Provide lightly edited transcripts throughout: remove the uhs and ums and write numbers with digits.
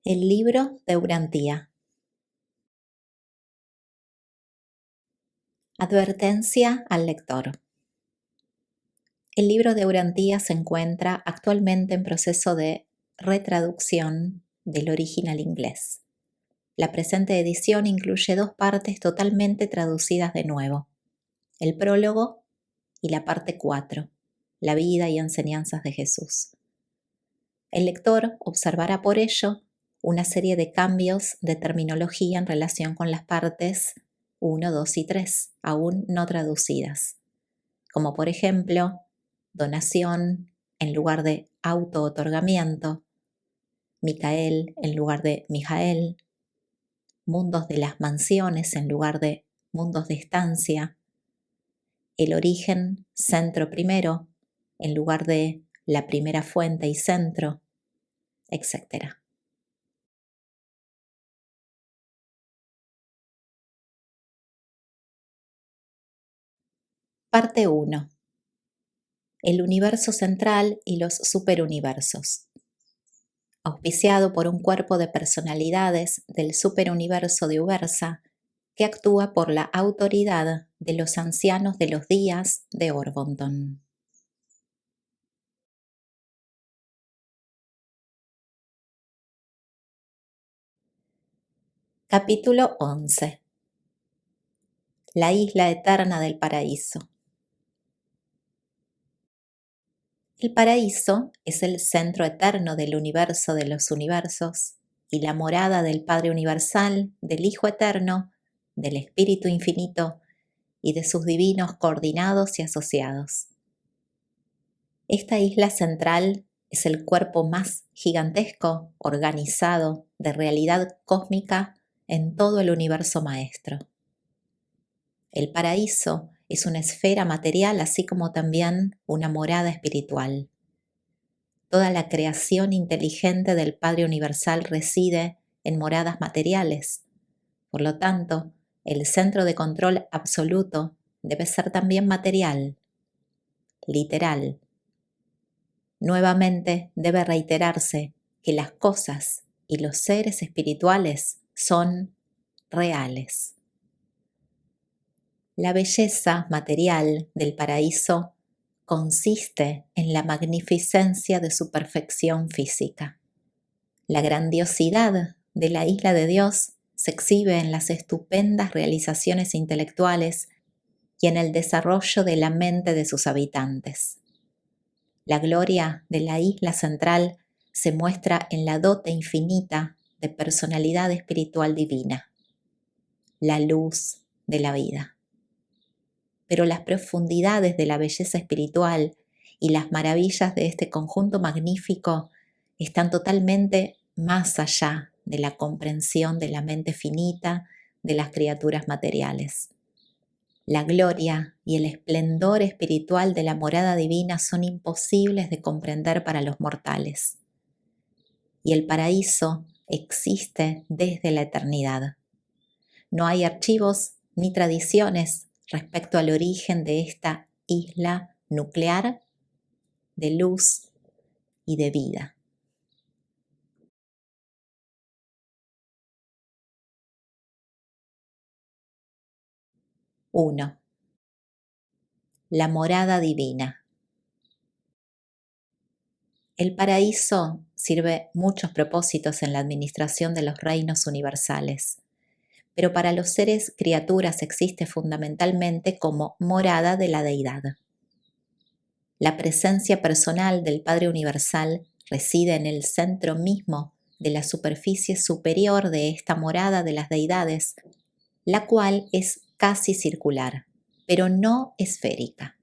El libro de Urantía. Advertencia al lector. El libro de Urantía se encuentra actualmente en proceso de retraducción del original inglés. La presente edición incluye 2 partes totalmente traducidas de nuevo: el prólogo y la parte 4, la vida y enseñanzas de Jesús. El lector observará por ello una serie de cambios de terminología en relación con las partes 1, 2 y 3, aún no traducidas, como por ejemplo, donación en lugar de auto-otorgamiento, Micael en lugar de Mijael, mundos de las mansiones en lugar de mundos de estancia, el origen centro primero en lugar de la primera fuente y centro, etc. Parte 1. El universo central y los superuniversos. Auspiciado por un cuerpo de personalidades del superuniverso de Ubersa que actúa por la autoridad de los ancianos de los días de Orbonton. Capítulo 11. La isla eterna del paraíso. El paraíso es el centro eterno del universo de los universos y la morada del Padre Universal, del Hijo Eterno, del Espíritu Infinito y de sus divinos coordinados y asociados. Esta isla central es el cuerpo más gigantesco, organizado, de realidad cósmica en todo el universo maestro. El paraíso es una esfera material, así como también una morada espiritual. Toda la creación inteligente del Padre Universal reside en moradas materiales. Por lo tanto, el centro de control absoluto debe ser también material, literal. Nuevamente debe reiterarse que las cosas y los seres espirituales son reales. La belleza material del paraíso consiste en la magnificencia de su perfección física. La grandiosidad de la isla de Dios se exhibe en las estupendas realizaciones intelectuales y en el desarrollo de la mente de sus habitantes. La gloria de la isla central se muestra en la dote infinita de personalidad espiritual divina, la luz de la vida. Pero las profundidades de la belleza espiritual y las maravillas de este conjunto magnífico están totalmente más allá de la comprensión de la mente finita de las criaturas materiales. La gloria y el esplendor espiritual de la morada divina son imposibles de comprender para los mortales. Y el paraíso existe desde la eternidad. No hay archivos ni tradiciones respecto al origen de esta isla nuclear de luz y de vida. 1. La morada divina. El paraíso sirve muchos propósitos en la administración de los reinos universales, pero para los seres criaturas existe fundamentalmente como morada de la deidad. La presencia personal del Padre Universal reside en el centro mismo de la superficie superior de esta morada de las deidades, la cual es casi circular, pero no esférica.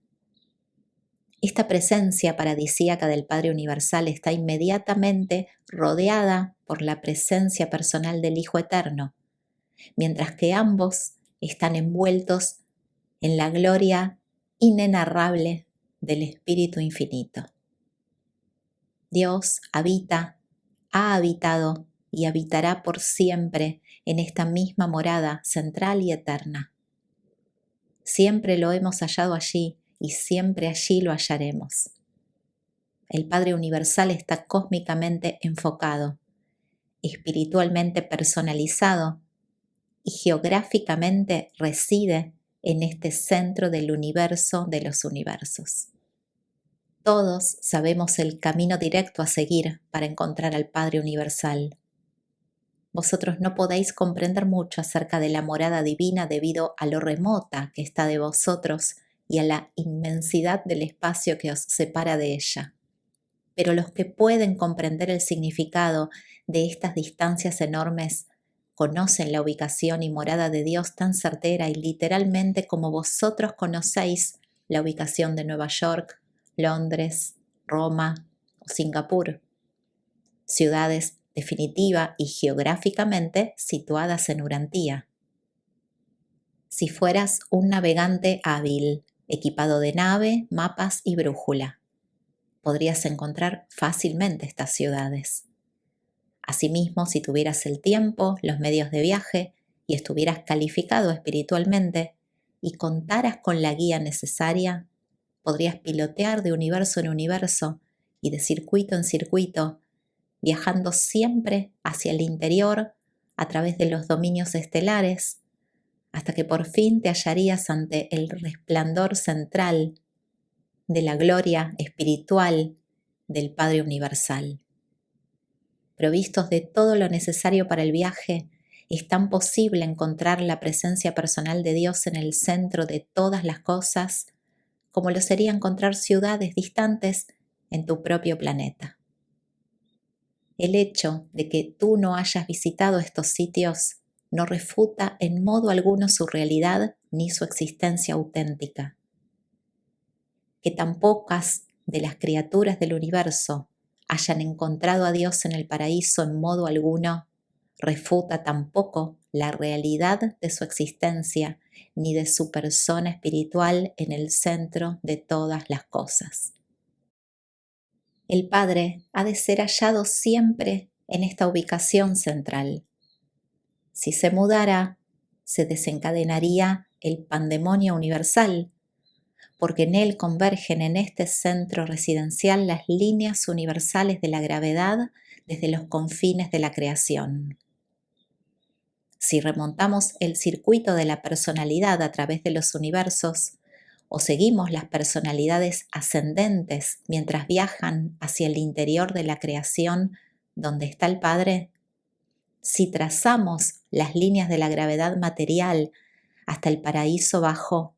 Esta presencia paradisíaca del Padre Universal está inmediatamente rodeada por la presencia personal del Hijo Eterno, mientras que ambos están envueltos en la gloria inenarrable del Espíritu Infinito. Dios habita, ha habitado y habitará por siempre en esta misma morada central y eterna. Siempre lo hemos hallado allí y siempre allí lo hallaremos. El Padre Universal está cósmicamente enfocado espiritualmente personalizado y geográficamente reside en este centro del universo de los universos. Todos sabemos el camino directo a seguir para encontrar al Padre Universal. Vosotros no podéis comprender mucho acerca de la morada divina debido a lo remota que está de vosotros y a la inmensidad del espacio que os separa de ella. Pero los que pueden comprender el significado de estas distancias enormes conocen la ubicación y morada de Dios tan certera y literalmente como vosotros conocéis la ubicación de Nueva York, Londres, Roma o Singapur, ciudades definitiva y geográficamente situadas en Urantía. Si fueras un navegante hábil, equipado de nave, mapas y brújula, podrías encontrar fácilmente estas ciudades. Asimismo, si tuvieras el tiempo, los medios de viaje y estuvieras calificado espiritualmente y contaras con la guía necesaria, podrías pilotear de universo en universo y de circuito en circuito, viajando siempre hacia el interior a través de los dominios estelares, hasta que por fin te hallarías ante el resplandor central de la gloria espiritual del Padre Universal. Provistos de todo lo necesario para el viaje, es tan posible encontrar la presencia personal de Dios en el centro de todas las cosas, como lo sería encontrar ciudades distantes en tu propio planeta. El hecho de que tú no hayas visitado estos sitios no refuta en modo alguno su realidad ni su existencia auténtica. Que tan pocas de las criaturas del universo hayan encontrado a Dios en el paraíso en modo alguno refuta tampoco la realidad de su existencia ni de su persona espiritual en el centro de todas las cosas. El Padre ha de ser hallado siempre en esta ubicación central. Si se mudara, se desencadenaría el pandemonio universal, porque en él convergen en este centro residencial las líneas universales de la gravedad desde los confines de la creación. Si remontamos el circuito de la personalidad a través de los universos, o seguimos las personalidades ascendentes mientras viajan hacia el interior de la creación donde está el Padre, si trazamos las líneas de la gravedad material hasta el paraíso bajo,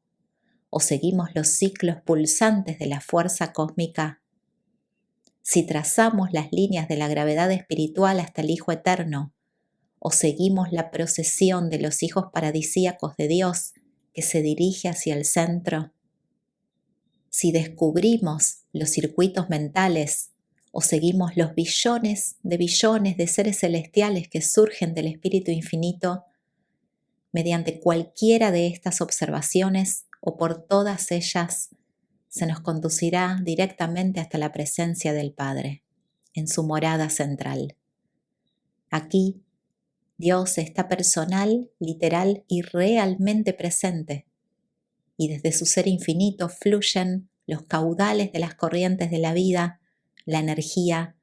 o seguimos los ciclos pulsantes de la fuerza cósmica, si trazamos las líneas de la gravedad espiritual hasta el Hijo Eterno, o seguimos la procesión de los hijos paradisíacos de Dios que se dirige hacia el centro, si descubrimos los circuitos mentales o seguimos los billones de seres celestiales que surgen del Espíritu Infinito, mediante cualquiera de estas observaciones o por todas ellas, se nos conducirá directamente hasta la presencia del Padre, en su morada central. Aquí, Dios está personal, literal y realmente presente, y desde su ser infinito fluyen los caudales de las corrientes de la vida, la energía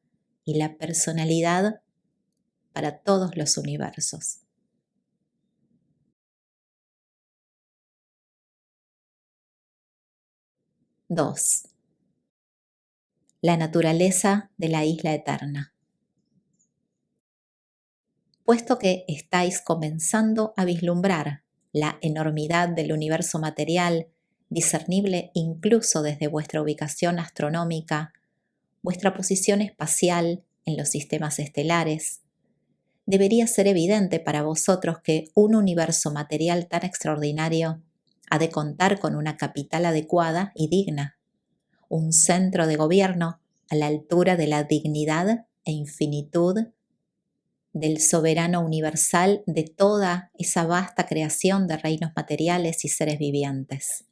y la personalidad para todos los universos. 2. La naturaleza de la isla eterna. Puesto que estáis comenzando a vislumbrar la enormidad del universo material, discernible incluso desde vuestra ubicación astronómica, vuestra posición espacial en los sistemas estelares, debería ser evidente para vosotros que un universo material tan extraordinario ha de contar con una capital adecuada y digna, un centro de gobierno a la altura de la dignidad e infinitud del soberano universal de toda esa vasta creación de reinos materiales y seres vivientes.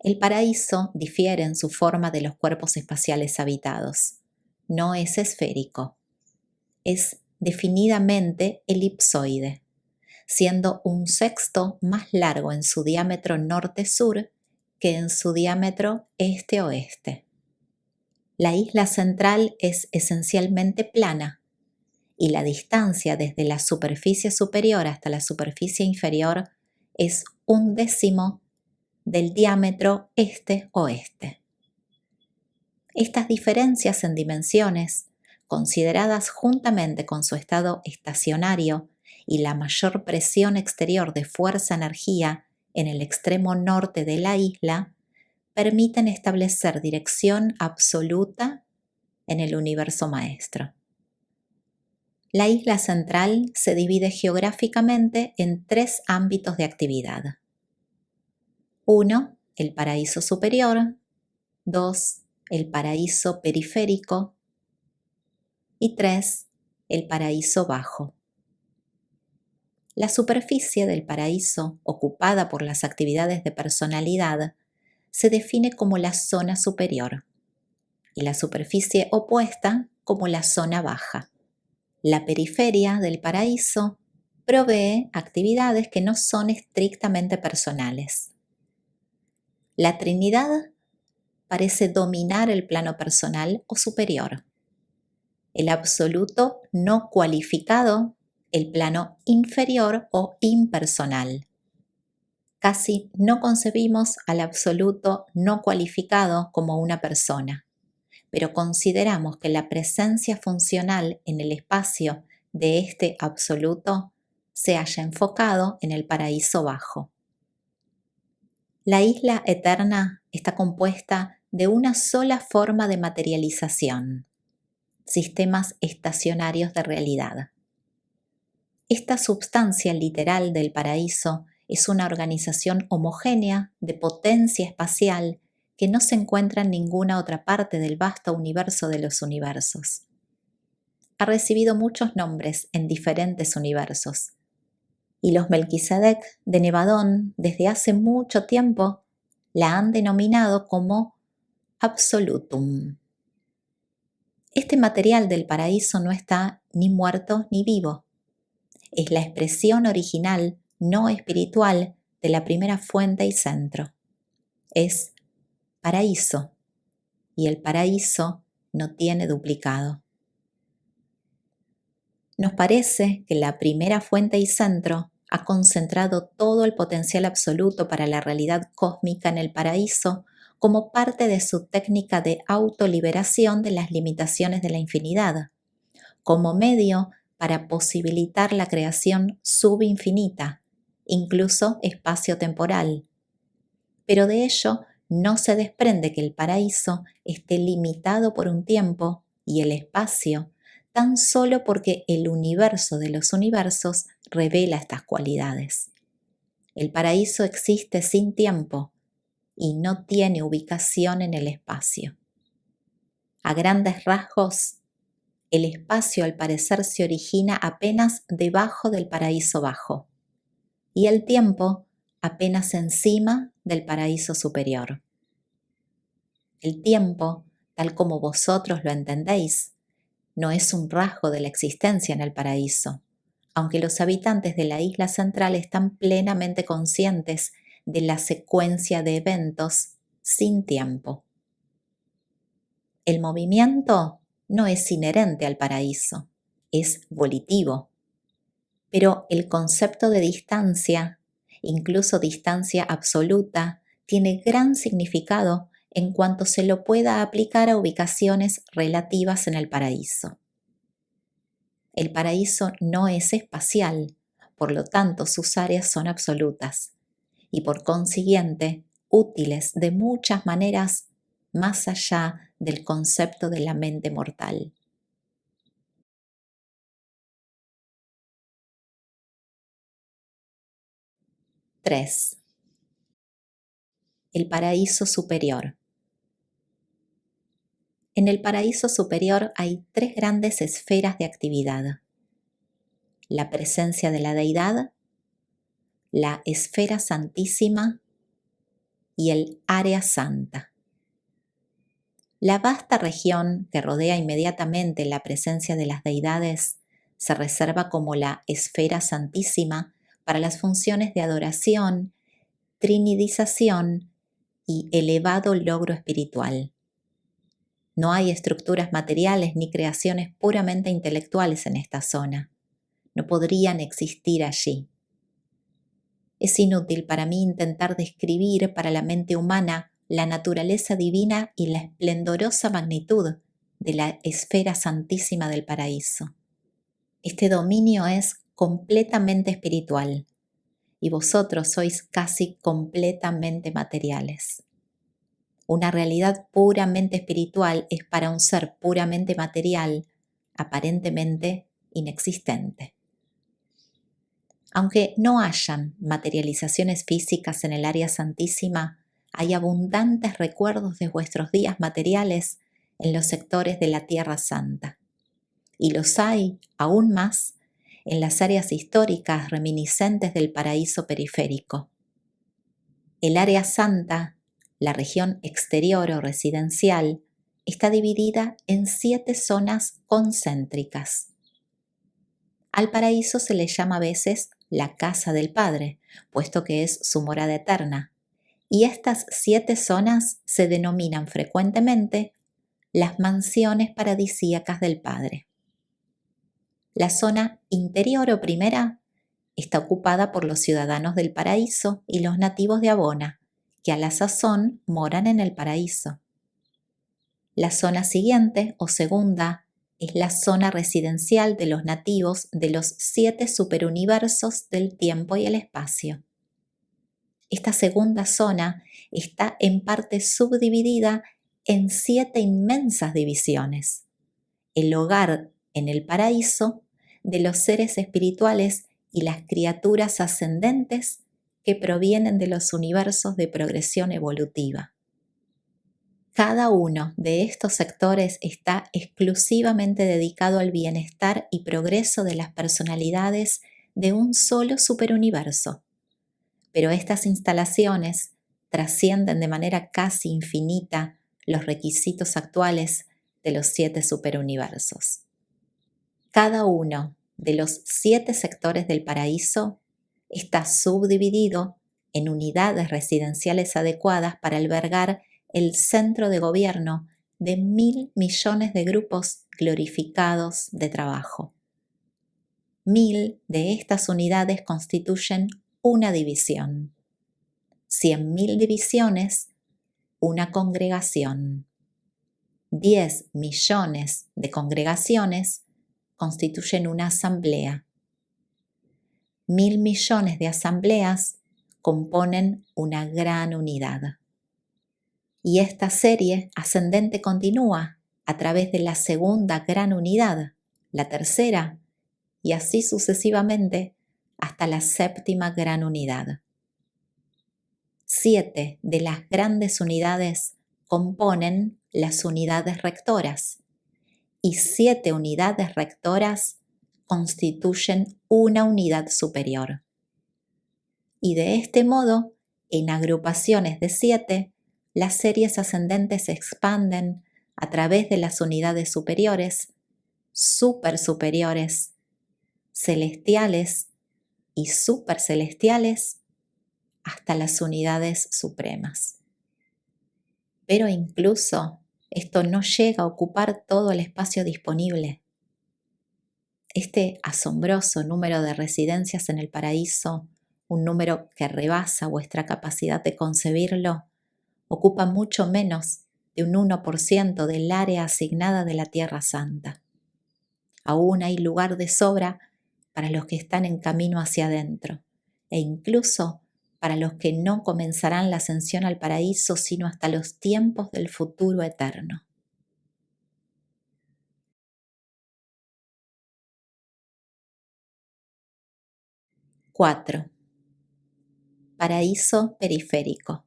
El paraíso difiere en su forma de los cuerpos espaciales habitados. No es esférico. Es definidamente elipsoide, siendo un sexto más largo en su diámetro norte-sur que en su diámetro este-oeste. La isla central es esencialmente plana y la distancia desde la superficie superior hasta la superficie inferior es 1/10 del diámetro este-oeste. Estas diferencias en dimensiones, consideradas juntamente con su estado estacionario y la mayor presión exterior de fuerza-energía en el extremo norte de la isla, permiten establecer dirección absoluta en el universo maestro. La isla central se divide geográficamente en 3 ámbitos de actividad. 1. El paraíso superior. 2. El paraíso periférico. Y 3. El paraíso bajo. La superficie del paraíso, ocupada por las actividades de personalidad, se define como la zona superior y la superficie opuesta como la zona baja. La periferia del paraíso provee actividades que no son estrictamente personales. La Trinidad parece dominar el plano personal o superior. El absoluto no cualificado, el plano inferior o impersonal. Casi no concebimos al absoluto no cualificado como una persona, pero consideramos que la presencia funcional en el espacio de este absoluto se haya enfocado en el paraíso bajo. La isla eterna está compuesta de una sola forma de materialización: sistemas estacionarios de realidad. Esta substancia literal del paraíso es una organización homogénea de potencia espacial que no se encuentra en ninguna otra parte del vasto universo de los universos. Ha recibido muchos nombres en diferentes universos, y los Melquisedec de Nevadón desde hace mucho tiempo la han denominado como Absolutum. Este material del paraíso no está ni muerto ni vivo. Es la expresión original no espiritual de la primera fuente y centro. Es paraíso, y el paraíso no tiene duplicado. Nos parece que la primera fuente y centro ha concentrado todo el potencial absoluto para la realidad cósmica en el paraíso como parte de su técnica de autoliberación de las limitaciones de la infinidad, como medio para posibilitar la creación subinfinita, incluso espacio-temporal. Pero de ello no se desprende que el paraíso esté limitado por un tiempo y el espacio, tan solo porque el universo de los universos revela estas cualidades. El paraíso existe sin tiempo y no tiene ubicación en el espacio. A grandes rasgos, el espacio al parecer se origina apenas debajo del paraíso bajo y el tiempo apenas encima del paraíso superior. El tiempo, tal como vosotros lo entendéis, no es un rasgo de la existencia en el paraíso, aunque los habitantes de la isla central están plenamente conscientes de la secuencia de eventos sin tiempo. El movimiento no es inherente al paraíso, es volitivo. Pero el concepto de distancia, incluso distancia absoluta, tiene gran significado en cuanto se lo pueda aplicar a ubicaciones relativas en el paraíso. El paraíso no es espacial, por lo tanto sus áreas son absolutas y por consiguiente útiles de muchas maneras más allá del concepto de la mente mortal. 3. El paraíso superior. En el paraíso superior hay 3 grandes esferas de actividad: la presencia de la deidad, la esfera santísima y el área santa. La vasta región que rodea inmediatamente la presencia de las deidades se reserva como la esfera santísima para las funciones de adoración, trinidización y elevado logro espiritual. No hay estructuras materiales ni creaciones puramente intelectuales en esta zona. No podrían existir allí. Es inútil para mí intentar describir para la mente humana la naturaleza divina y la esplendorosa magnitud de la esfera santísima del paraíso. Este dominio es completamente espiritual y vosotros sois casi completamente materiales. Una realidad puramente espiritual es para un ser puramente material, aparentemente inexistente. Aunque no hayan materializaciones físicas en el área santísima, hay abundantes recuerdos de vuestros días materiales en los sectores de la Tierra Santa. Y los hay, aún más, en las áreas históricas reminiscentes del paraíso periférico. El área santa, la región exterior o residencial, está dividida en 7 zonas concéntricas. Al paraíso se le llama a veces la casa del Padre, puesto que es su morada eterna, y estas 7 zonas se denominan frecuentemente las mansiones paradisíacas del Padre. La zona interior o primera está ocupada por los ciudadanos del paraíso y los nativos de Abona, que a la sazón moran en el paraíso. La zona siguiente o segunda es la zona residencial de los nativos de los 7 superuniversos del tiempo y el espacio. Esta segunda zona está en parte subdividida en 7 inmensas divisiones. El hogar en el paraíso de los seres espirituales y las criaturas ascendentes que provienen de los universos de progresión evolutiva. Cada uno de estos sectores está exclusivamente dedicado al bienestar y progreso de las personalidades de un solo superuniverso. Pero estas instalaciones trascienden de manera casi infinita los requisitos actuales de los 7 superuniversos. Cada uno de los 7 sectores del paraíso está subdividido en unidades residenciales adecuadas para albergar el centro de gobierno de 1.000 millones de grupos glorificados de trabajo. 1.000 de estas unidades constituyen una división. 100.000 divisiones, una congregación. 10 millones de congregaciones constituyen una asamblea. 1.000 millones de asambleas componen una gran unidad. Y esta serie ascendente continúa a través de la segunda gran unidad, la tercera, y así sucesivamente hasta la séptima gran unidad. 7 de las grandes unidades componen las unidades rectoras y 7 unidades rectoras constituyen una unidad superior. Y de este modo, en agrupaciones de 7, las series ascendentes se expanden a través de las unidades superiores, supersuperiores, celestiales y supercelestiales hasta las unidades supremas. Pero incluso esto no llega a ocupar todo el espacio disponible. Este asombroso número de residencias en el paraíso, un número que rebasa vuestra capacidad de concebirlo, ocupa mucho menos de un 1% del área asignada de la Tierra Santa. Aún hay lugar de sobra para los que están en camino hacia adentro, e incluso para los que no comenzarán la ascensión al paraíso sino hasta los tiempos del futuro eterno. ¡4! Paraíso periférico.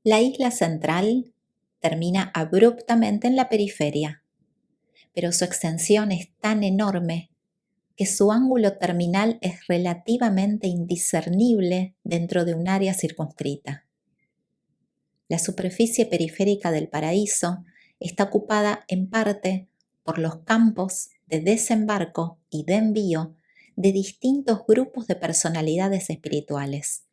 La isla central termina abruptamente en la periferia, pero su extensión es tan enorme que su ángulo terminal es relativamente indiscernible dentro de un área circunscrita. La superficie periférica del paraíso está ocupada en parte por los campos de desembarco y de envío de distintos grupos de personalidades espirituales.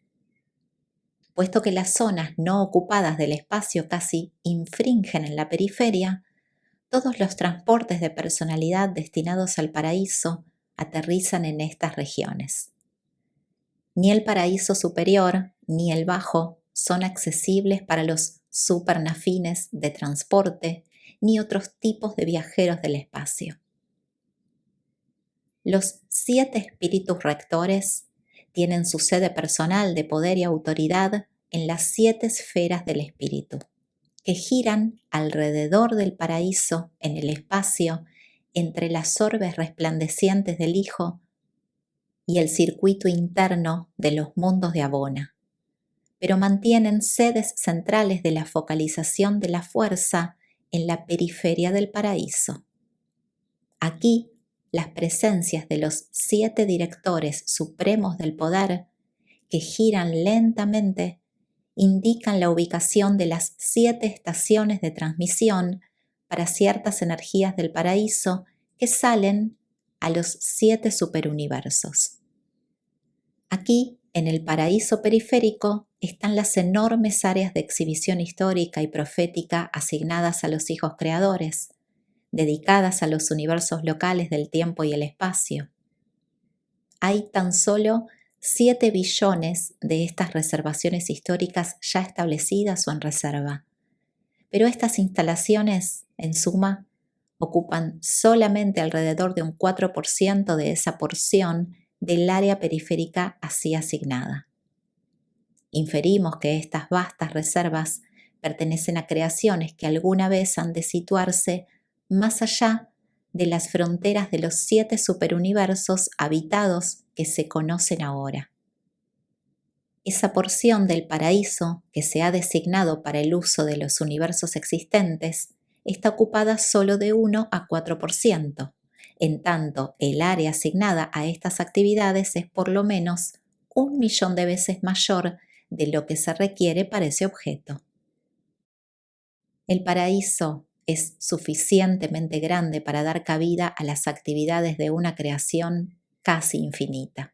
Puesto que las zonas no ocupadas del espacio casi infringen en la periferia, todos los transportes de personalidad destinados al paraíso aterrizan en estas regiones. Ni el paraíso superior ni el bajo son accesibles para los supernafines de transporte ni otros tipos de viajeros del espacio. Los 7 espíritus rectores tienen su sede personal de poder y autoridad en las 7 esferas del espíritu, que giran alrededor del paraíso en el espacio entre las orbes resplandecientes del Hijo y el circuito interno de los mundos de Abona, pero mantienen sedes centrales de la focalización de la fuerza en la periferia del paraíso. Aquí, las presencias de los 7 directores supremos del poder, que giran lentamente, indican la ubicación de las 7 estaciones de transmisión para ciertas energías del paraíso que salen a los 7 superuniversos. Aquí, en el paraíso periférico, están las enormes áreas de exhibición histórica y profética asignadas a los hijos creadores, dedicadas a los universos locales del tiempo y el espacio. Hay tan solo 7 billones de estas reservaciones históricas ya establecidas o en reserva, pero estas instalaciones, en suma, ocupan solamente alrededor de un 4% de esa porción del área periférica así asignada. Inferimos que estas vastas reservas pertenecen a creaciones que alguna vez han de situarse más allá de las fronteras de los 7 superuniversos habitados que se conocen ahora. Esa porción del paraíso que se ha designado para el uso de los universos existentes está ocupada solo de 1 a 4%, en tanto el área asignada a estas actividades es por lo menos 1.000.000 de veces mayor de lo que se requiere para ese objeto. El paraíso es suficientemente grande para dar cabida a las actividades de una creación casi infinita.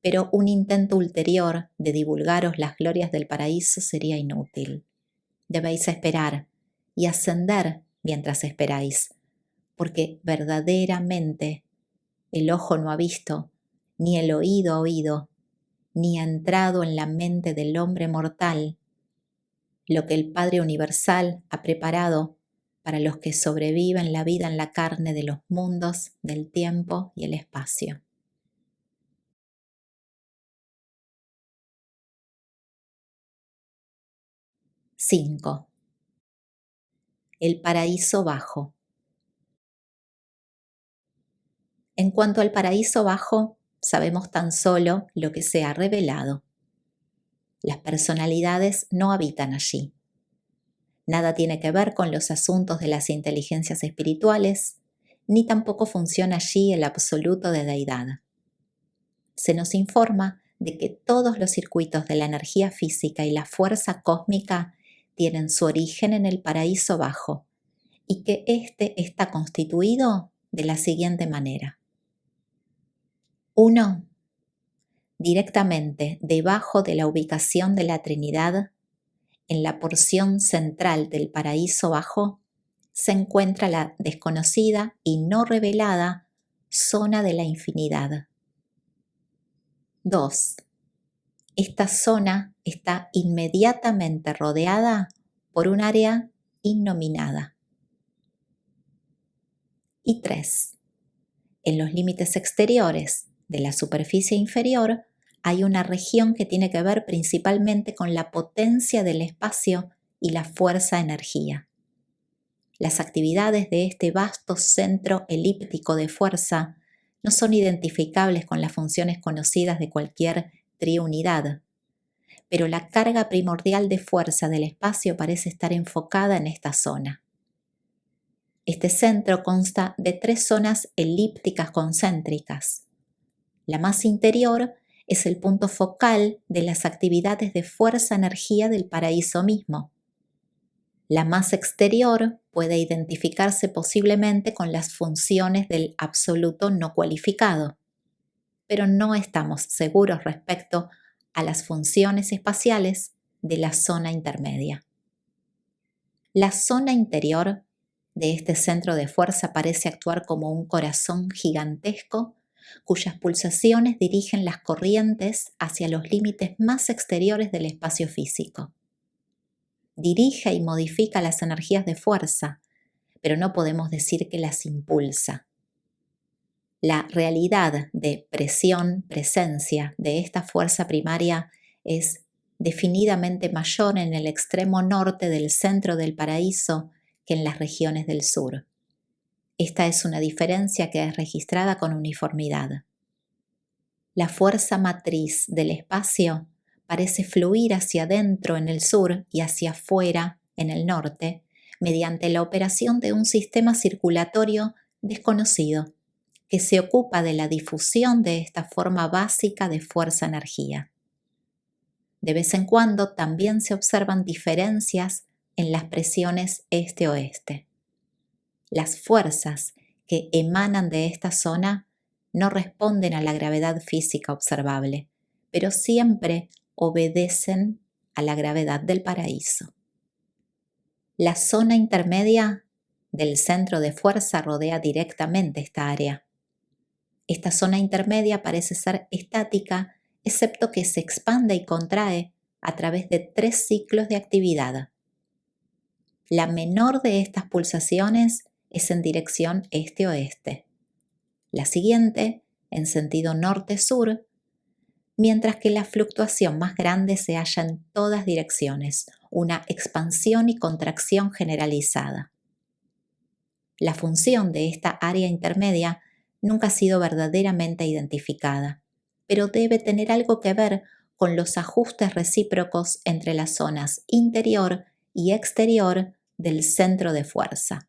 Pero un intento ulterior de divulgaros las glorias del paraíso sería inútil. Debéis esperar y ascender mientras esperáis, porque verdaderamente el ojo no ha visto, ni el oído ha oído, ni ha entrado en la mente del hombre mortal lo que el Padre Universal ha preparado para los que sobreviven la vida en la carne de los mundos, del tiempo y el espacio. ℵ El paraíso bajo. En cuanto al paraíso bajo, sabemos tan solo lo que se ha revelado. Las personalidades no habitan allí. Nada tiene que ver con los asuntos de las inteligencias espirituales, ni tampoco funciona allí el absoluto de deidad. Se nos informa de que todos los circuitos de la energía física y la fuerza cósmica tienen su origen en el paraíso bajo y que éste está constituido de la siguiente manera. 1. Directamente debajo de la ubicación de la Trinidad, en la porción central del paraíso bajo, se encuentra la desconocida y no revelada zona de la infinidad. 2. Esta zona está inmediatamente rodeada por un área innominada. Y 3. En los límites exteriores de la superficie inferior hay una región que tiene que ver principalmente con la potencia del espacio y la fuerza-energía. Las actividades de este vasto centro elíptico de fuerza no son identificables con las funciones conocidas de cualquier triunidad, pero la carga primordial de fuerza del espacio parece estar enfocada en esta zona. Este centro consta de 3 zonas elípticas concéntricas. La más interior es el punto focal de las actividades de fuerza-energía del paraíso mismo. La más exterior puede identificarse posiblemente con las funciones del absoluto no cualificado, pero no estamos seguros respecto a las funciones espaciales de la zona intermedia. La zona interior de este centro de fuerza parece actuar como un corazón gigantesco cuyas pulsaciones dirigen las corrientes hacia los límites más exteriores del espacio físico. Dirige y modifica las energías de fuerza, pero no podemos decir que las impulsa. La realidad de presión-presencia de esta fuerza primaria es definidamente mayor en el extremo norte del centro del paraíso que en las regiones del sur. Esta es una diferencia que es registrada con uniformidad. La fuerza matriz del espacio parece fluir hacia adentro en el sur y hacia afuera en el norte mediante la operación de un sistema circulatorio desconocido que se ocupa de la difusión de esta forma básica de fuerza-energía. De vez en cuando también se observan diferencias en las presiones este-oeste. Las fuerzas que emanan de esta zona no responden a la gravedad física observable, pero siempre obedecen a la gravedad del paraíso. La zona intermedia del centro de fuerza rodea directamente esta área. Esta zona intermedia parece ser estática, excepto que se expande y contrae a través de 3 ciclos de actividad. La menor de estas pulsaciones es en dirección este-oeste. La siguiente, en sentido norte-sur, mientras que la fluctuación más grande se halla en todas direcciones, una expansión y contracción generalizada. La función de esta área intermedia nunca ha sido verdaderamente identificada, pero debe tener algo que ver con los ajustes recíprocos entre las zonas interior y exterior del centro de fuerza.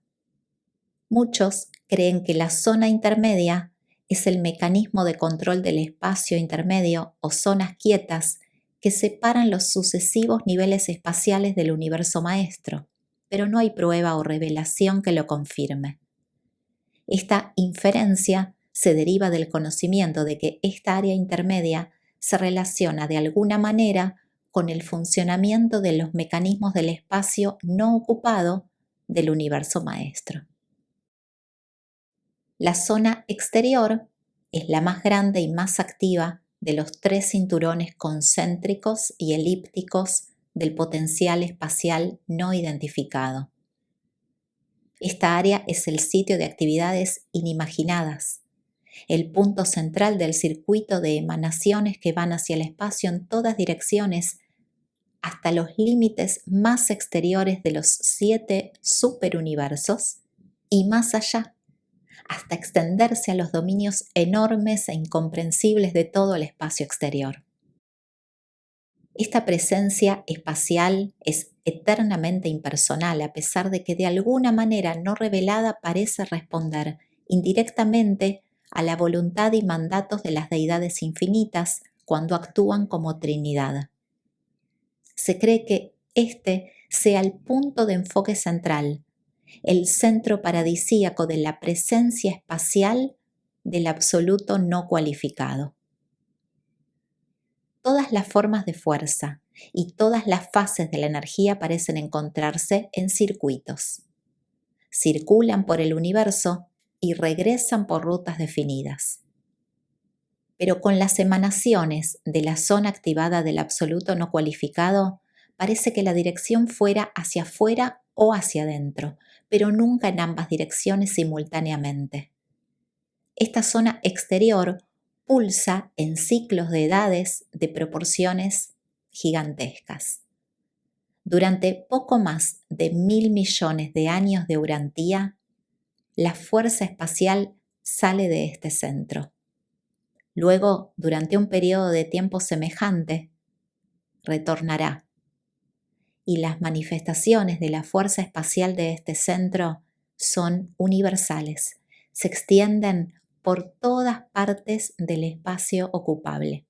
Muchos creen que la zona intermedia es el mecanismo de control del espacio intermedio o zonas quietas que separan los sucesivos niveles espaciales del universo maestro, pero no hay prueba o revelación que lo confirme. Esta inferencia se deriva del conocimiento de que esta área intermedia se relaciona de alguna manera con el funcionamiento de los mecanismos del espacio no ocupado del universo maestro. La zona exterior es la más grande y más activa de los 3 cinturones concéntricos y elípticos del potencial espacial no identificado. Esta área es el sitio de actividades inimaginadas, el punto central del circuito de emanaciones que van hacia el espacio en todas direcciones hasta los límites más exteriores de los 7 superuniversos y más allá, hasta extenderse a los dominios enormes e incomprensibles de todo el espacio exterior. Esta presencia espacial es eternamente impersonal, a pesar de que de alguna manera no revelada parece responder indirectamente a la voluntad y mandatos de las deidades infinitas cuando actúan como Trinidad. Se cree que este sea el punto de enfoque central, el centro paradisíaco de la presencia espacial del absoluto no cualificado. Todas las formas de fuerza y todas las fases de la energía parecen encontrarse en circuitos. Circulan por el universo y regresan por rutas definidas. Pero con las emanaciones de la zona activada del absoluto no cualificado, parece que la dirección fuera hacia afuera o hacia adentro, pero nunca en ambas direcciones simultáneamente. Esta zona exterior pulsa en ciclos de edades de proporciones gigantescas. Durante poco más de 1.000 millones de años de Urantía, la fuerza espacial sale de este centro. Luego, durante un periodo de tiempo semejante, retornará. Y las manifestaciones de la fuerza espacial de este centro son universales, se extienden por todas partes del espacio ocupable.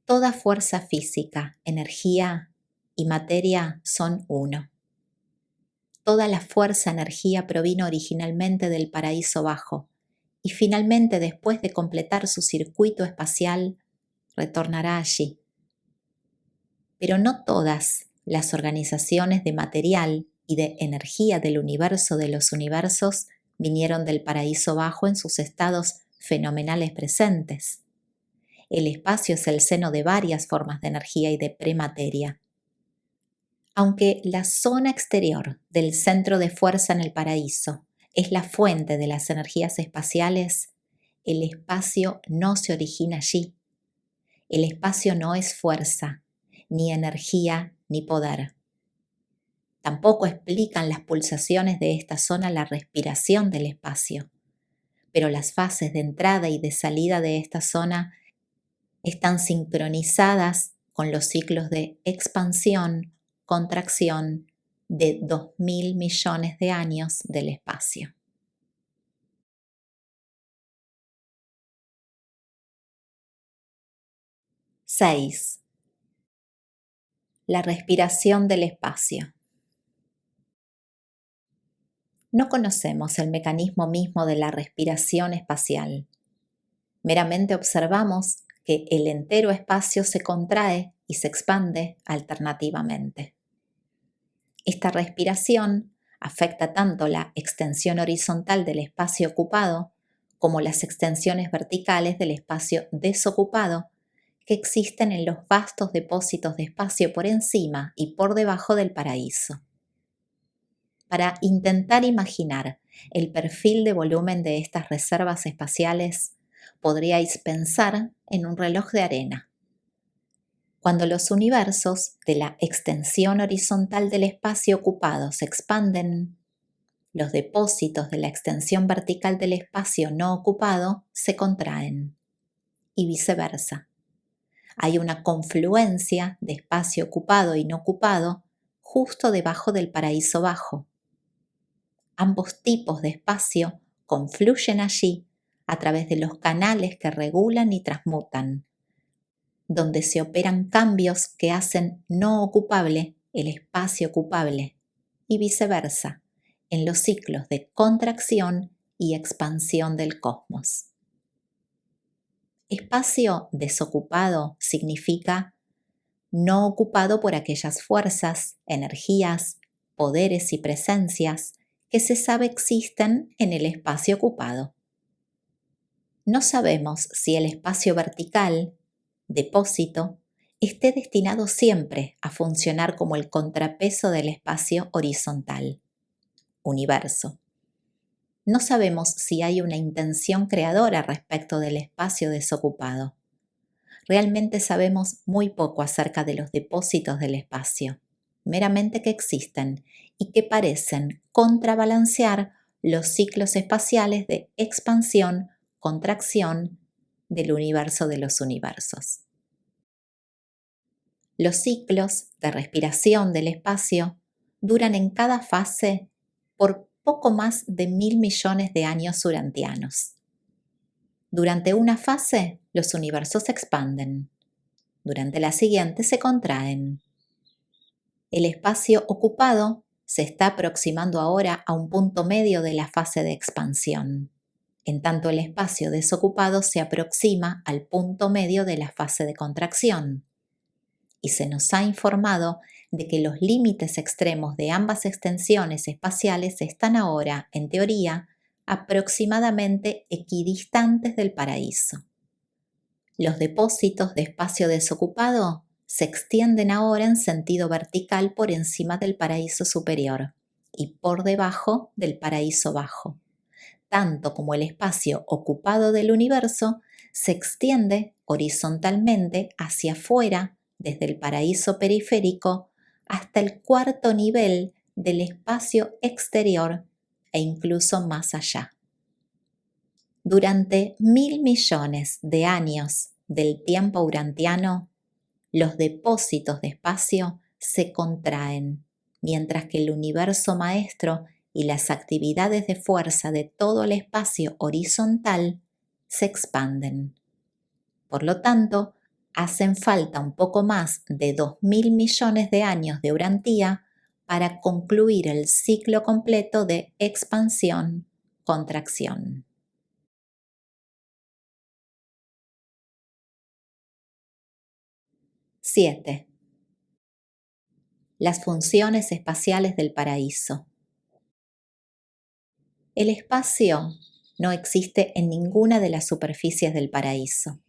Toda fuerza física, energía y materia son uno. Toda la fuerza-energía provino originalmente del paraíso bajo y finalmente, después de completar su circuito espacial, retornará allí. Pero no todas las organizaciones de material y de energía del universo de los universos vinieron del paraíso bajo en sus estados fenomenales presentes. El espacio es el seno de varias formas de energía y de premateria. Aunque la zona exterior del centro de fuerza en el paraíso es la fuente de las energías espaciales, el espacio no se origina allí. El espacio no es fuerza, ni energía, ni poder. Tampoco explican las pulsaciones de esta zona la respiración del espacio, pero las fases de entrada y de salida de esta zona están sincronizadas con los ciclos de expansión, contracción de 2.000 millones de años del espacio. ¡6! La respiración del espacio. No conocemos el mecanismo mismo de la respiración espacial. Meramente observamos que el entero espacio se contrae y se expande alternativamente. Esta respiración afecta tanto la extensión horizontal del espacio ocupado como las extensiones verticales del espacio desocupado que existen en los vastos depósitos de espacio por encima y por debajo del paraíso. Para intentar imaginar el perfil de volumen de estas reservas espaciales, podríais pensar en un reloj de arena. Cuando los universos de la extensión horizontal del espacio ocupado se expanden, los depósitos de la extensión vertical del espacio no ocupado se contraen, y viceversa. Hay una confluencia de espacio ocupado y no ocupado justo debajo del paraíso bajo. Ambos tipos de espacio confluyen allí a través de los canales que regulan y transmutan, donde se operan cambios que hacen no ocupable el espacio ocupable, y viceversa, en los ciclos de contracción y expansión del cosmos. Espacio desocupado significa no ocupado por aquellas fuerzas, energías, poderes y presencias que se sabe existen en el espacio ocupado. No sabemos si el espacio vertical, depósito, esté destinado siempre a funcionar como el contrapeso del espacio horizontal, universo. No sabemos si hay una intención creadora respecto del espacio desocupado. Realmente sabemos muy poco acerca de los depósitos del espacio, meramente que existen y que parecen contrabalancear los ciclos espaciales de expansión, contracción del universo de los universos. Los ciclos de respiración del espacio duran en cada fase por poco más de 1.000 millones de años urantianos. Durante una fase, los universos se expanden. Durante la siguiente se contraen. El espacio ocupado se está aproximando ahora a un punto medio de la fase de expansión, en tanto el espacio desocupado se aproxima al punto medio de la fase de contracción. Y se nos ha informado de que los límites extremos de ambas extensiones espaciales están ahora, en teoría, aproximadamente equidistantes del paraíso. Los depósitos de espacio desocupado se extienden ahora en sentido vertical por encima del paraíso superior y por debajo del paraíso bajo, tanto como el espacio ocupado del universo se extiende horizontalmente hacia afuera desde el paraíso periférico hasta el cuarto nivel del espacio exterior e incluso más allá. Durante 1.000 millones de años del tiempo urantiano, los depósitos de espacio se contraen, mientras que el universo maestro y las actividades de fuerza de todo el espacio horizontal se expanden. Por lo tanto, hacen falta un poco más de 2.000 millones de años de Urantía para concluir el ciclo completo de expansión-contracción. 7. Las funciones espaciales del paraíso. El espacio no existe en ninguna de las superficies del paraíso.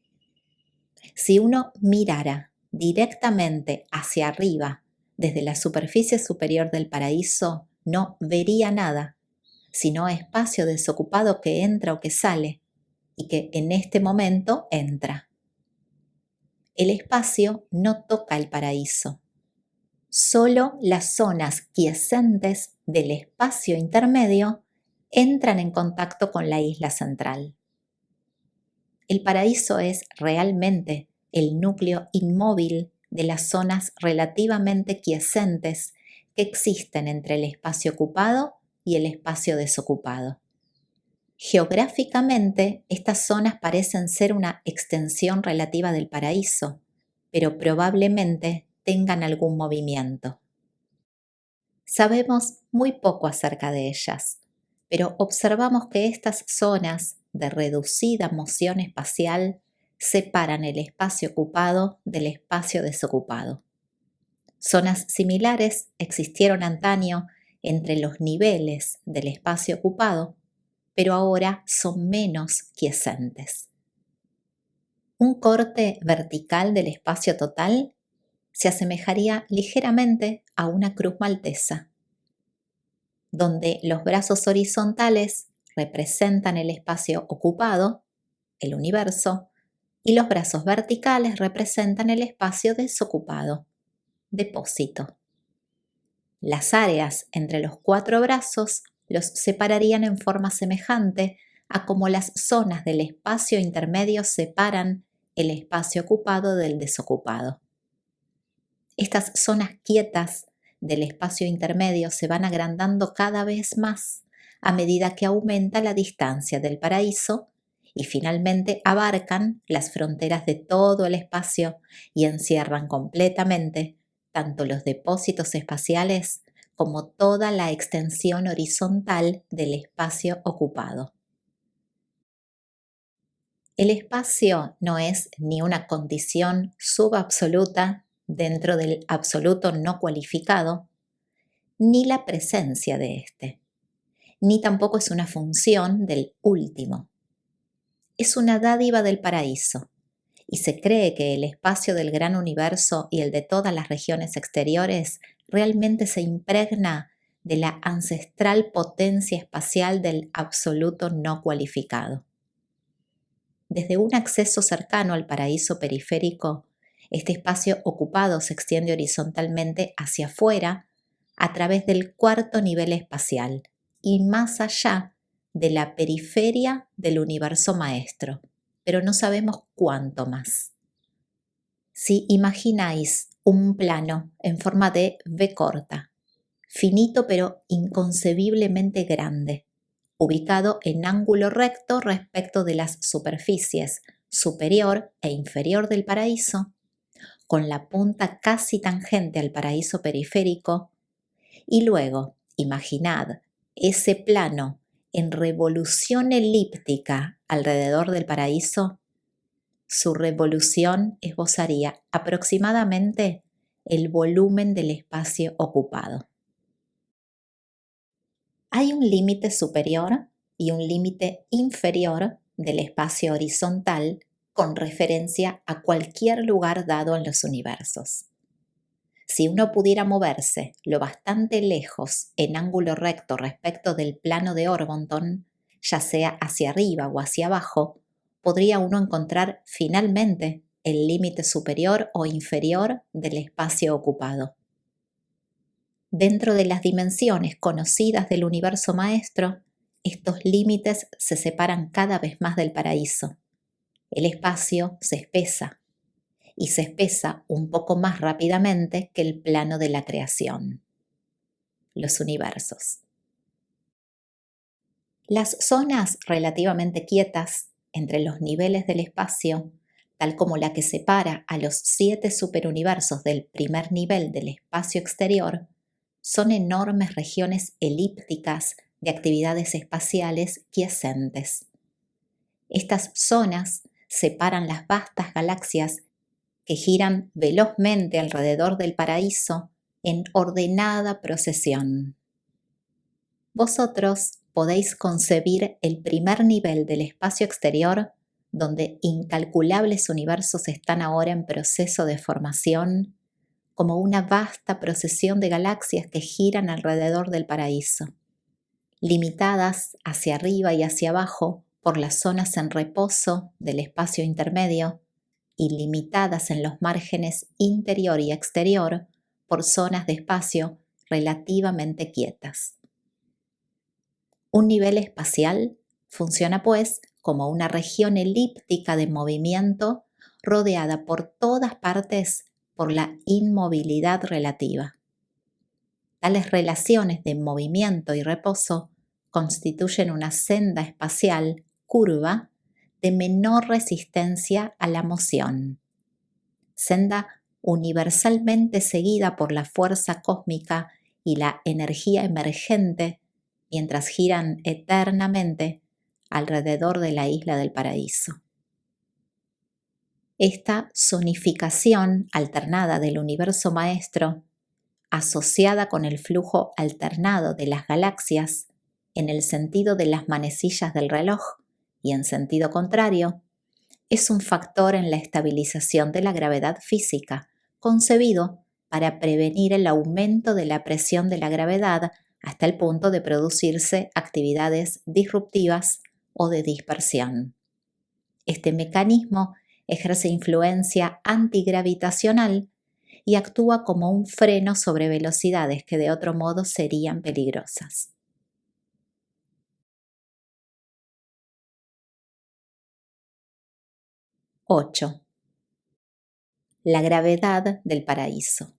Si uno mirara directamente hacia arriba desde la superficie superior del paraíso, no vería nada, sino espacio desocupado que entra o que sale, y que en este momento entra. El espacio no toca el paraíso. Solo las zonas quiescentes del espacio intermedio entran en contacto con la isla central. El paraíso es realmente el núcleo inmóvil de las zonas relativamente quiescentes que existen entre el espacio ocupado y el espacio desocupado. Geográficamente, estas zonas parecen ser una extensión relativa del paraíso, pero probablemente tengan algún movimiento. Sabemos muy poco acerca de ellas, pero observamos que estas zonas de reducida moción espacial separan el espacio ocupado del espacio desocupado. Zonas similares existieron antaño entre los niveles del espacio ocupado, pero ahora son menos quiescentes. Un corte vertical del espacio total se asemejaría ligeramente a una cruz maltesa, donde los brazos horizontales representan el espacio ocupado, el universo, y los brazos verticales representan el espacio desocupado, depósito. Las áreas entre los 4 brazos los separarían en forma semejante a como las zonas del espacio intermedio separan el espacio ocupado del desocupado. Estas zonas quietas del espacio intermedio se van agrandando cada vez más a medida que aumenta la distancia del paraíso y finalmente abarcan las fronteras de todo el espacio y encierran completamente tanto los depósitos espaciales como toda la extensión horizontal del espacio ocupado. El espacio no es ni una condición subabsoluta dentro del absoluto no cualificado, ni la presencia de éste, ni tampoco es una función del último. Es una dádiva del paraíso, y se cree que el espacio del gran universo y el de todas las regiones exteriores realmente se impregna de la ancestral potencia espacial del absoluto no cualificado. Desde un acceso cercano al paraíso periférico, este espacio ocupado se extiende horizontalmente hacia afuera a través del 4º nivel espacial y más allá de la periferia del universo maestro, pero no sabemos cuánto más. Si imagináis un plano en forma de V corta, finito pero inconcebiblemente grande, ubicado en ángulo recto respecto de las superficies superior e inferior del paraíso, con la punta casi tangente al paraíso periférico, y luego imaginad ese plano en revolución elíptica alrededor del paraíso, su revolución esbozaría aproximadamente el volumen del espacio ocupado. Hay un límite superior y un límite inferior del espacio horizontal con referencia a cualquier lugar dado en los universos. Si uno pudiera moverse lo bastante lejos en ángulo recto respecto del plano de Orvonton, ya sea hacia arriba o hacia abajo, podría uno encontrar finalmente el límite superior o inferior del espacio ocupado. Dentro de las dimensiones conocidas del universo maestro, estos límites se separan cada vez más del paraíso. El espacio se espesa, y se espesa un poco más rápidamente que el plano de la creación, los universos. Las zonas relativamente quietas entre los niveles del espacio, tal como la que separa a los 7 superuniversos del primer nivel del espacio exterior, son enormes regiones elípticas de actividades espaciales quiescentes. Estas zonas separan las vastas galaxias que giran velozmente alrededor del paraíso en ordenada procesión. Vosotros podéis concebir el primer nivel del espacio exterior, donde incalculables universos están ahora en proceso de formación, como una vasta procesión de galaxias que giran alrededor del paraíso, limitadas hacia arriba y hacia abajo por las zonas en reposo del espacio intermedio y limitadas en los márgenes interior y exterior por zonas de espacio relativamente quietas. Un nivel espacial funciona, pues, como una región elíptica de movimiento rodeada por todas partes por la inmovilidad relativa. Tales relaciones de movimiento y reposo constituyen una senda espacial curva de menor resistencia a la moción, senda universalmente seguida por la fuerza cósmica y la energía emergente mientras giran eternamente alrededor de la isla del paraíso. Esta zonificación alternada del universo maestro, asociada con el flujo alternado de las galaxias en el sentido de las manecillas del reloj y en sentido contrario, es un factor en la estabilización de la gravedad física, concebido para prevenir el aumento de la presión de la gravedad hasta el punto de producirse actividades disruptivas o de dispersión. Este mecanismo ejerce influencia antigravitacional y actúa como un freno sobre velocidades que de otro modo serían peligrosas. 8. La gravedad del paraíso.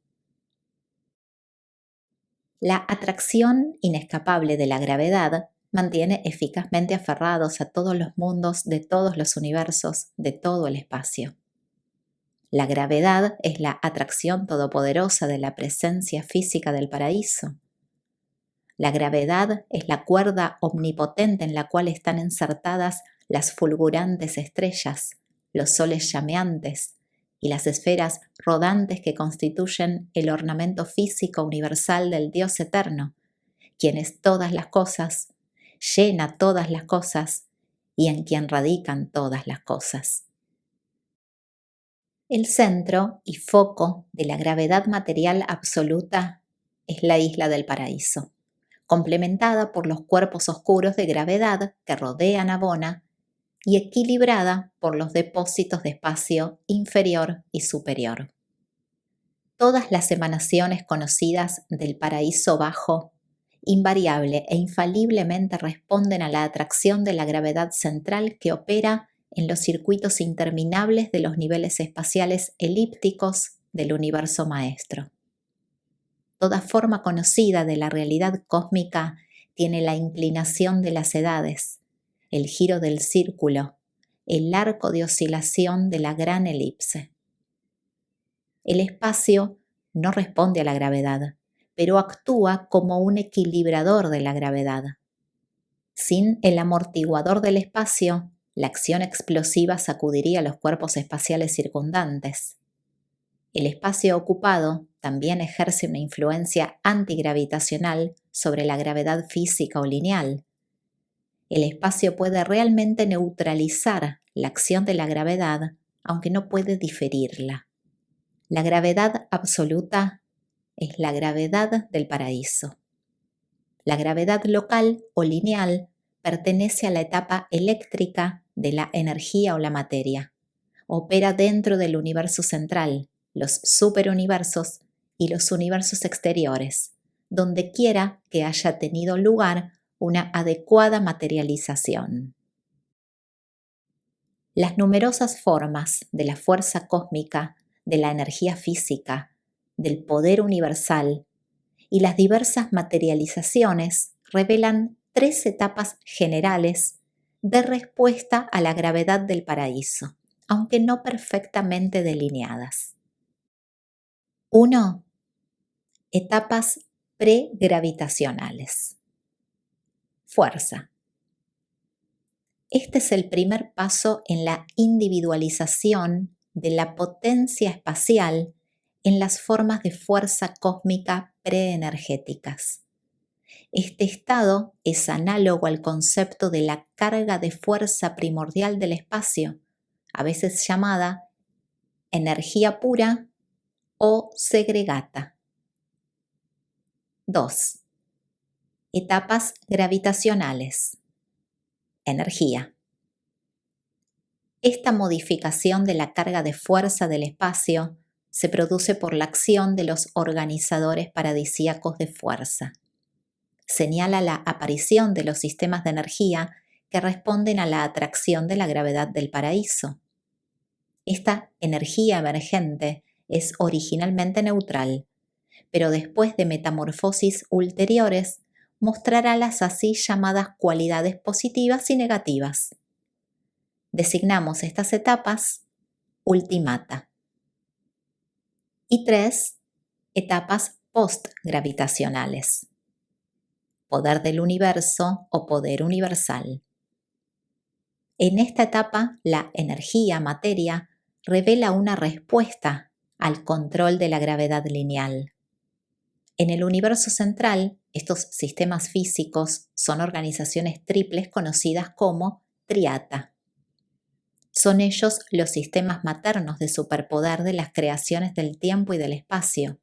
La atracción inescapable de la gravedad mantiene eficazmente aferrados a todos los mundos de todos los universos, de todo el espacio. La gravedad es la atracción todopoderosa de la presencia física del paraíso. La gravedad es la cuerda omnipotente en la cual están insertadas las fulgurantes estrellas, los soles llameantes y las esferas rodantes que constituyen el ornamento físico universal del Dios eterno, quien es todas las cosas, llena todas las cosas y en quien radican todas las cosas. El centro y foco de la gravedad material absoluta es la isla del paraíso, complementada por los cuerpos oscuros de gravedad que rodean a Bona y equilibrada por los depósitos de espacio inferior y superior. Todas las emanaciones conocidas del paraíso bajo invariable e infaliblemente responden a la atracción de la gravedad central que opera en los circuitos interminables de los niveles espaciales elípticos del universo maestro. Toda forma conocida de la realidad cósmica tiene la inclinación de las edades, el giro del círculo, el arco de oscilación de la gran elipse. El espacio no responde a la gravedad, pero actúa como un equilibrador de la gravedad. Sin el amortiguador del espacio, la acción explosiva sacudiría los cuerpos espaciales circundantes. El espacio ocupado también ejerce una influencia antigravitacional sobre la gravedad física o lineal. El espacio puede realmente neutralizar la acción de la gravedad, aunque no puede diferirla. La gravedad absoluta es la gravedad del paraíso. La gravedad local o lineal pertenece a la etapa eléctrica de la energía o la materia. Opera dentro del universo central, los superuniversos y los universos exteriores, donde quiera que haya tenido lugar una adecuada materialización. Las numerosas formas de la fuerza cósmica, de la energía física, del poder universal y las diversas materializaciones revelan 3 etapas generales de respuesta a la gravedad del paraíso, aunque no perfectamente delineadas. 1. Etapas pregravitacionales. Fuerza. Este es el primer paso en la individualización de la potencia espacial en las formas de fuerza cósmica preenergéticas. Este estado es análogo al concepto de la carga de fuerza primordial del espacio, a veces llamada energía pura o segregata. 2. Etapas gravitacionales. Energía. Esta modificación de la carga de fuerza del espacio se produce por la acción de los organizadores paradisíacos de fuerza. Señala la aparición de los sistemas de energía que responden a la atracción de la gravedad del paraíso. Esta energía emergente es originalmente neutral, pero después de metamorfosis ulteriores mostrará las así llamadas cualidades positivas y negativas. Designamos estas etapas ultimata. Y 3. Etapas postgravitacionales. Poder del universo o poder universal. En esta etapa, la energía materia revela una respuesta al control de la gravedad lineal. En el universo central, estos sistemas físicos son organizaciones triples conocidas como triata. Son ellos los sistemas maternos de superpoder de las creaciones del tiempo y del espacio.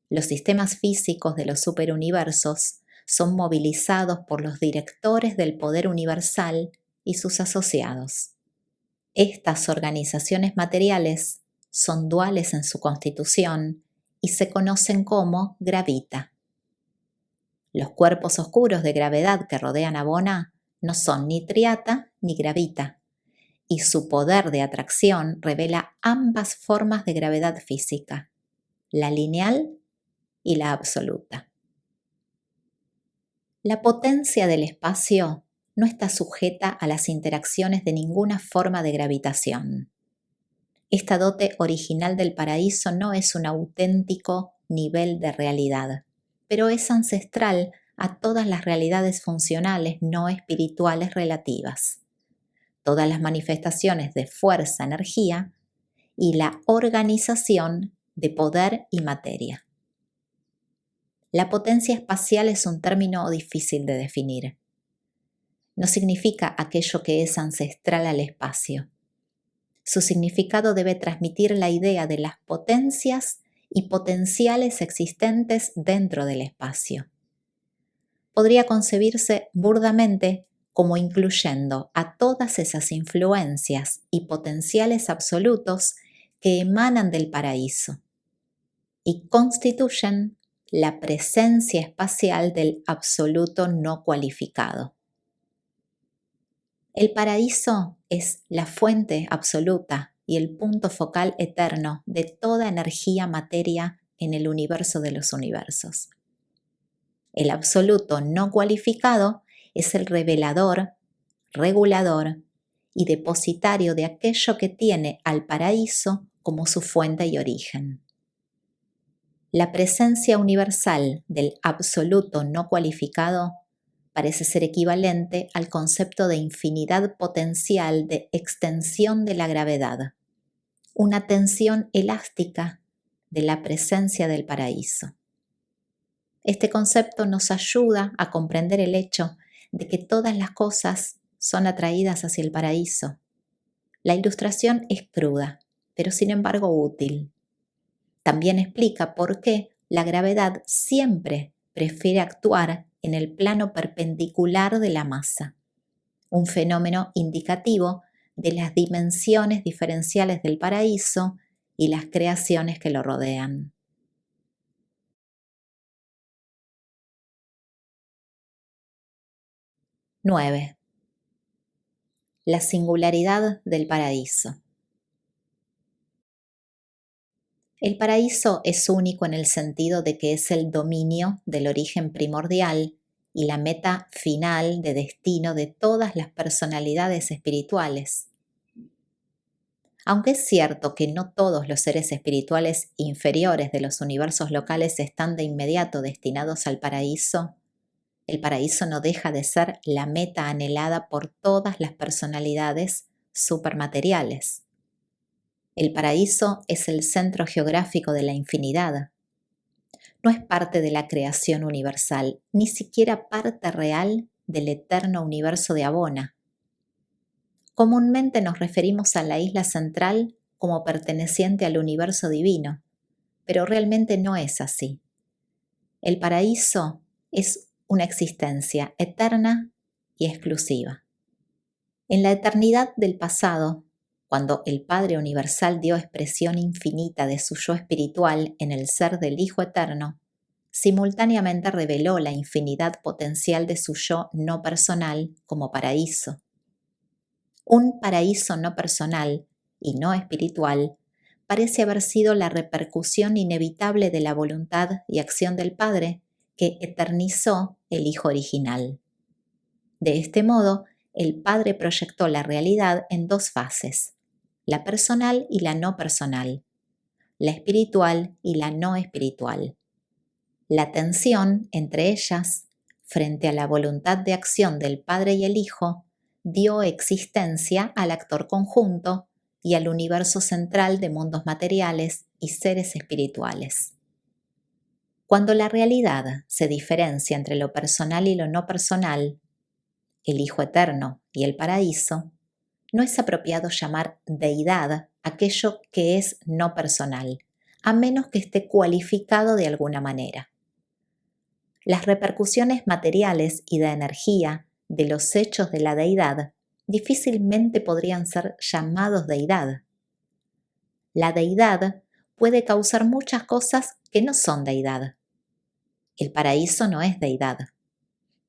Los sistemas físicos de los superuniversos son movilizados por los directores del poder universal y sus asociados. Estas organizaciones materiales son duales en su constitución y se conocen como gravita. Los cuerpos oscuros de gravedad que rodean a Bona no son ni triata ni gravita, y su poder de atracción revela ambas formas de gravedad física, la lineal y la absoluta. La potencia del espacio no está sujeta a las interacciones de ninguna forma de gravitación. Esta dote original del paraíso no es un auténtico nivel de realidad, pero es ancestral a todas las realidades funcionales no espirituales relativas, todas las manifestaciones de fuerza, energía y la organización de poder y materia. La potencia espacial es un término difícil de definir. No significa aquello que es ancestral al espacio. Su significado debe transmitir la idea de las potencias y potenciales existentes dentro del espacio. Podría concebirse burdamente como incluyendo a todas esas influencias y potenciales absolutos que emanan del paraíso y constituyen la presencia espacial del absoluto no cualificado. El paraíso es la fuente absoluta y el punto focal eterno de toda energía materia en el universo de los universos. El absoluto no cualificado es el revelador, regulador y depositario de aquello que tiene al paraíso como su fuente y origen. La presencia universal del absoluto no cualificado parece ser equivalente al concepto de infinidad potencial de extensión de la gravedad, una tensión elástica de la presencia del paraíso. Este concepto nos ayuda a comprender el hecho de que todas las cosas son atraídas hacia el paraíso. La ilustración es cruda, pero sin embargo útil. También explica por qué la gravedad siempre prefiere actuar en el plano perpendicular de la masa, un fenómeno indicativo de las dimensiones diferenciales del paraíso y las creaciones que lo rodean. ¡9! La singularidad del paraíso. El paraíso es único en el sentido de que es el dominio del origen primordial y la meta final de destino de todas las personalidades espirituales. Aunque es cierto que no todos los seres espirituales inferiores de los universos locales están de inmediato destinados al paraíso, el paraíso no deja de ser la meta anhelada por todas las personalidades supermateriales. El paraíso es el centro geográfico de la infinidad. No es parte de la creación universal, ni siquiera parte real del eterno universo de Abona. Comúnmente nos referimos a la isla central como perteneciente al universo divino, pero realmente no es así. El paraíso es una existencia eterna y exclusiva. En la eternidad del pasado, cuando el Padre Universal dio expresión infinita de su yo espiritual en el ser del Hijo Eterno, simultáneamente reveló la infinidad potencial de su yo no personal como paraíso. Un paraíso no personal y no espiritual parece haber sido la repercusión inevitable de la voluntad y acción del Padre que eternizó el Hijo original. De este modo, el Padre proyectó la realidad en dos fases, la personal y la no personal, la espiritual y la no espiritual. La tensión entre ellas, frente a la voluntad de acción del Padre y el Hijo, dio existencia al actor conjunto y al universo central de mundos materiales y seres espirituales. Cuando la realidad se diferencia entre lo personal y lo no personal, el Hijo Eterno y el paraíso, no es apropiado llamar deidad aquello que es no personal, a menos que esté cualificado de alguna manera. Las repercusiones materiales y de energía de los hechos de la deidad difícilmente podrían ser llamados deidad. La deidad puede causar muchas cosas que no son deidad. El paraíso no es deidad.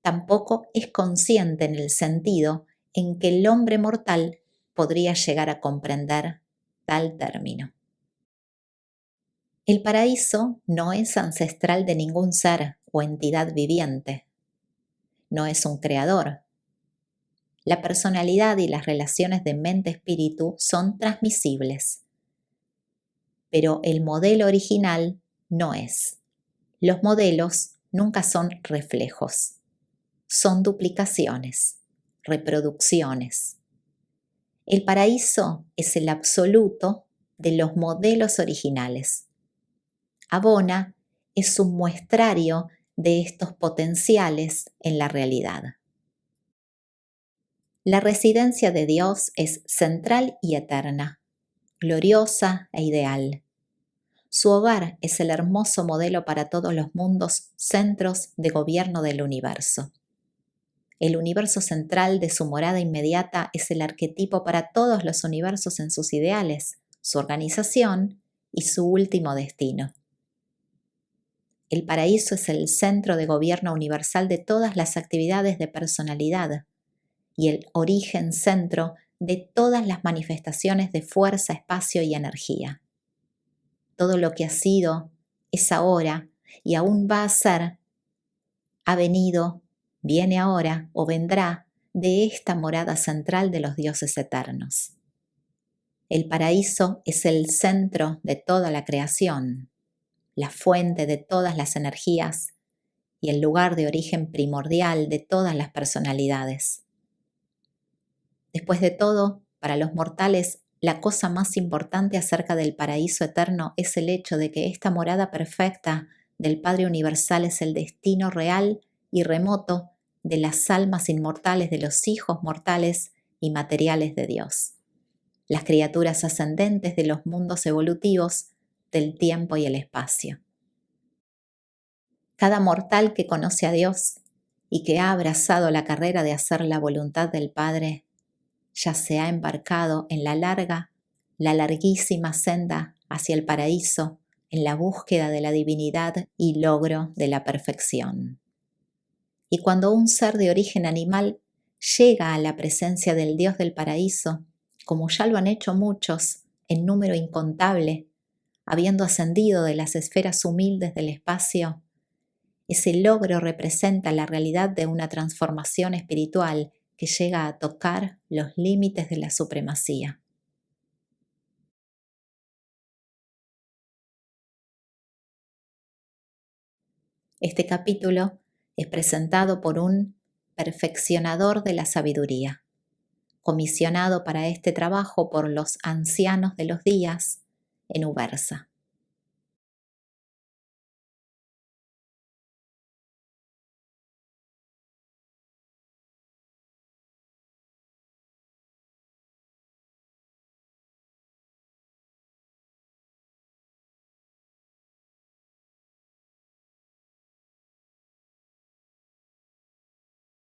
Tampoco es consciente en el sentido en que el hombre mortal podría llegar a comprender tal término. El paraíso no es ancestral de ningún ser o entidad viviente. No es un creador. La personalidad y las relaciones de mente-espíritu son transmisibles, pero el modelo original no es. Los modelos nunca son reflejos, son duplicaciones, reproducciones. El paraíso es el absoluto de los modelos originales. Abona es un muestrario de estos potenciales en la realidad. La residencia de Dios es central y eterna, gloriosa e ideal. Su hogar es el hermoso modelo para todos los mundos, centros de gobierno del universo. El universo central de su morada inmediata es el arquetipo para todos los universos en sus ideales, su organización y su último destino. El paraíso es el centro de gobierno universal de todas las actividades de personalidad y el origen centro de todas las manifestaciones de fuerza, espacio y energía. Todo lo que ha sido, es ahora y aún va a ser, ha venido, viene ahora o vendrá de esta morada central de los dioses eternos. El paraíso es el centro de toda la creación, la fuente de todas las energías y el lugar de origen primordial de todas las personalidades. Después de todo, para los mortales, la cosa más importante acerca del paraíso eterno es el hecho de que esta morada perfecta del Padre Universal es el destino real y remoto de las almas inmortales de los hijos mortales y materiales de Dios, las criaturas ascendentes de los mundos evolutivos del tiempo y el espacio. Cada mortal que conoce a Dios y que ha abrazado la carrera de hacer la voluntad del Padre ya se ha embarcado en la larguísima senda hacia el paraíso, en la búsqueda de la divinidad y logro de la perfección. Y cuando un ser de origen animal llega a la presencia del Dios del paraíso, como ya lo han hecho muchos, en número incontable, habiendo ascendido de las esferas humildes del espacio, ese logro representa la realidad de una transformación espiritual que llega a tocar los límites de la supremacía. Este capítulo es presentado por un perfeccionador de la sabiduría, comisionado para este trabajo por los ancianos de los días en Ubersa.